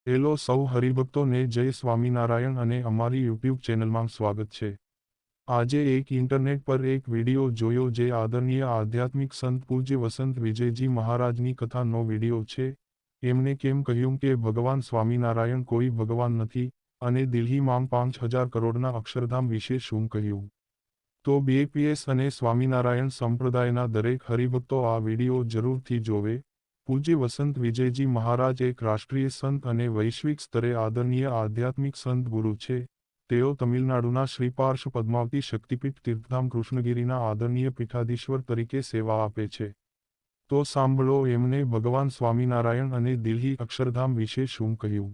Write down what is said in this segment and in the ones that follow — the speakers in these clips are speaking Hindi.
હેલો સૌ હરિભક્તોને જય સ્વામિનારાયણ અને અમારી યુટ્યુબ ચેનલમાં સ્વાગત છે। આજે એક ઇન્ટરનેટ પર એક વિડિયો જોયો જે આદરણીય આધ્યાત્મિક સંત પૂજ્ય વસંત વિજયજી મહારાજની કથાનો વિડિયો છે। એમણે કેમ કહ્યું કે ભગવાન સ્વામિનારાયણ કોઈ ભગવાન નથી અને દિલ્હીમાં 5000 કરોડના અક્ષરધામ વિશે શું કહ્યું। તો બીએપીએસ અને સ્વામિનારાયણ સંપ્રદાયના દરેક હરિભક્તો આ વિડિયો જરૂરથી જોવે। પૂજ્ય વસંત વિજયજી મહારાજ એક રાષ્ટ્રીય સંત અને વૈશ્વિક સ્તરે આદરણીય આધ્યાત્મિક સંત ગુરુ છે। તેઓ તમિલનાડુના શ્રી પાર્શ પદ્માવતી શક્તિપીઠ તીર્થધામ કૃષ્ણગિરીના આદરણીય પીઠાધીશ્વર તરીકે સેવા આપે છે। તો સાંભળો એમને ભગવાન સ્વામિનારાયણ અને દિલ્હી અક્ષરધામ વિશે શું કહ્યું।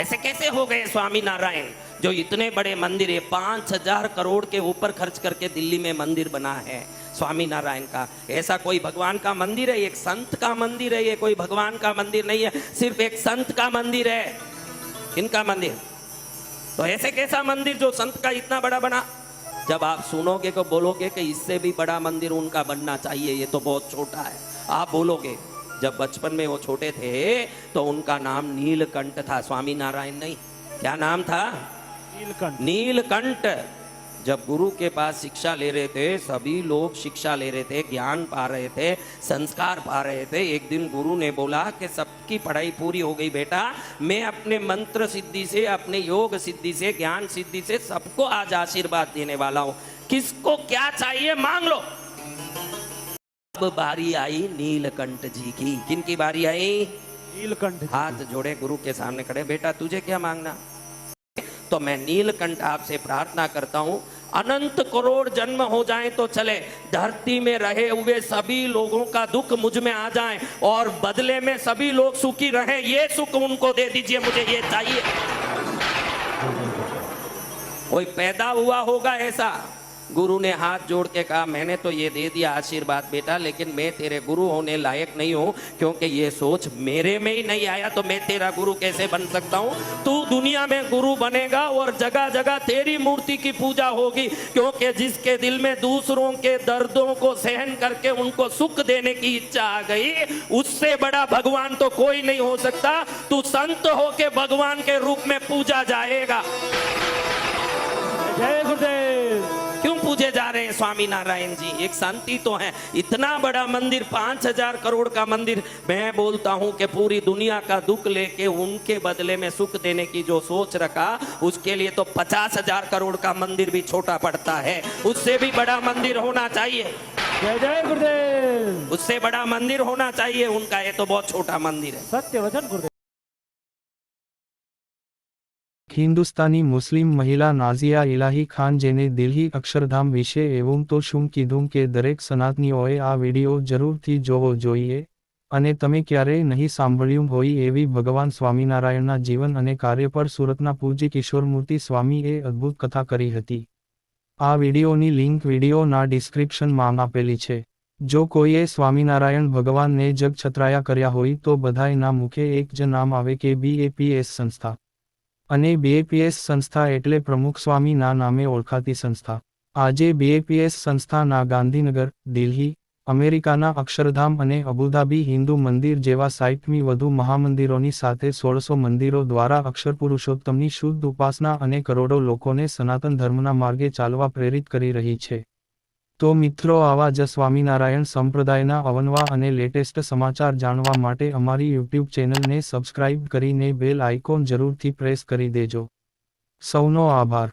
ऐसे कैसे हो गए स्वामी नारायण जो इतने बड़े मंदिर है 5000 करोड़ के ऊपर खर्च करके दिल्ली में मंदिर बना है स्वामी नारायण का। ऐसा कोई भगवान का मंदिर है? एक संत का मंदिर है, ये कोई भगवान का मंदिर नहीं है, सिर्फ एक संत का मंदिर है। इनका मंदिर तो ऐसे कैसा मंदिर जो संत का इतना बड़ा बना? जब आप सुनोगे तो बोलोगे कि इससे भी बड़ा मंदिर उनका बनना चाहिए, ये तो बहुत छोटा है। आप बोलोगे जब बचपन में वो छोटे थे तो उनका नाम नीलकंठ था, स्वामी नारायण नहीं। क्या नाम था? नीलकंठ। नीलकंठ। जब गुरु के पास शिक्षा ले रहे थे, सभी लोग शिक्षा ले रहे थे, ज्ञान पा रहे थे, संस्कार पा रहे थे। एक दिन गुरु ने बोला कि सबकी पढ़ाई पूरी हो गई बेटा, मैं अपने मंत्र सिद्धि से, अपने योग सिद्धि से, ज्ञान सिद्धि से सबको आज आशीर्वाद देने वाला हूं। किसको क्या चाहिए मांग लो। अब बारी आई नीलकंठ जी की। किनकी बारी आई? नीलकंठ। हाथ जोड़े गुरु के सामने खड़े, बेटा तुझे क्या मांगना? तो मैं नीलकंठ आपसे प्रार्थना करता हूं, अनंत करोड़ जन्म हो जाएं तो चले, धरती में रहे हुए सभी लोगों का दुख मुझ में आ जाए और बदले में सभी लोग सुखी रहें, ये सुख उनको दे दीजिए, मुझे ये चाहिए। कोई पैदा हुआ होगा ऐसा, गुरु ने हाथ जोड़ के कहा मैंने तो ये दे दिया आशीर्वाद बेटा, लेकिन मैं तेरे गुरु होने लायक नहीं हूं, क्योंकि ये सोच मेरे में ही नहीं आया तो मैं तेरा गुरु कैसे बन सकता हूं। तू दुनिया में गुरु बनेगा और जगह जगह तेरी मूर्ति की पूजा होगी, क्योंकि जिसके दिल में दूसरों के दर्दों को सहन करके उनको सुख देने की इच्छा आ गई, उससे बड़ा भगवान तो कोई नहीं हो सकता। तू संत होके भगवान के रूप में पूजा जाएगा। जय गुरुदेव। क्यों पूजे जा रहे हैं स्वामी नारायण जी? एक शांति तो है। इतना बड़ा मंदिर, 5000 करोड़ का मंदिर, मैं बोलता हूं कि पूरी दुनिया का दुख लेके उनके बदले में सुख देने की जो सोच रखा, उसके लिए तो 50,000 करोड़ का मंदिर भी छोटा पड़ता है। उससे भी बड़ा मंदिर होना चाहिए। जय जय गुरुदेव। उससे बड़ा मंदिर होना चाहिए उनका, ये तो बहुत छोटा मंदिर है। सत्य वचन गुरुदेव। हिंदुस्तानी मुस्लिम महिला नाजिया इलाही खान जेने दिल्ही अक्षरधाम विषे एवं तो शुं कीधुं के दरेक सनातनीओए आ विडियो जरूरथी जोवो जोईए अने तमे क्यारेय नहीं सांभळ्युं होय एवी भगवान स्वामीनारायणना जीवन अने कार्य पर सूरतना पूज्य किशोरमूर्ति स्वामीए अद्भुत कथा करी हती। आ विडियोनी लिंक विडियोना डिस्क्रिप्शनमां आपेली छे। जो कोईए स्वामीनारायण भगवानने जग छत्राया कर्या होय तो बधायना मुखे एक ज नाम आवे के बीएपीएस संस्था। અને બીએપીએસ સંસ્થા એટલે પ્રમુખ સ્વામીના નામે ઓળખાતી સંસ્થા। આજે બીએપીએસ સંસ્થાના ગાંધીનગર, દિલ્હી, અમેરિકાના અક્ષરધામ અને અબુધાબી હિન્દુ મંદિર જેવા 60મી વધુ મહામંદિરોની સાથે 1600 મંદિરો દ્વારા અક્ષર પુરુષોત્તમની શુદ્ધ ઉપાસના અને કરોડો લોકોને સનાતન ધર્મના માર્ગે ચાલવા પ્રેરિત કરી રહી છે। તો મિત્રો, આવા જ સ્વામિનારાયણ સંપ્રદાયના અવનવા અને લેટેસ્ટ સમાચાર જાણવા માટે અમારી યુટ્યુબ ચેનલને સબસ્ક્રાઇબ કરીને બેલ આઇકોન જરૂરથી પ્રેસ કરી દેજો। સૌનો આભાર।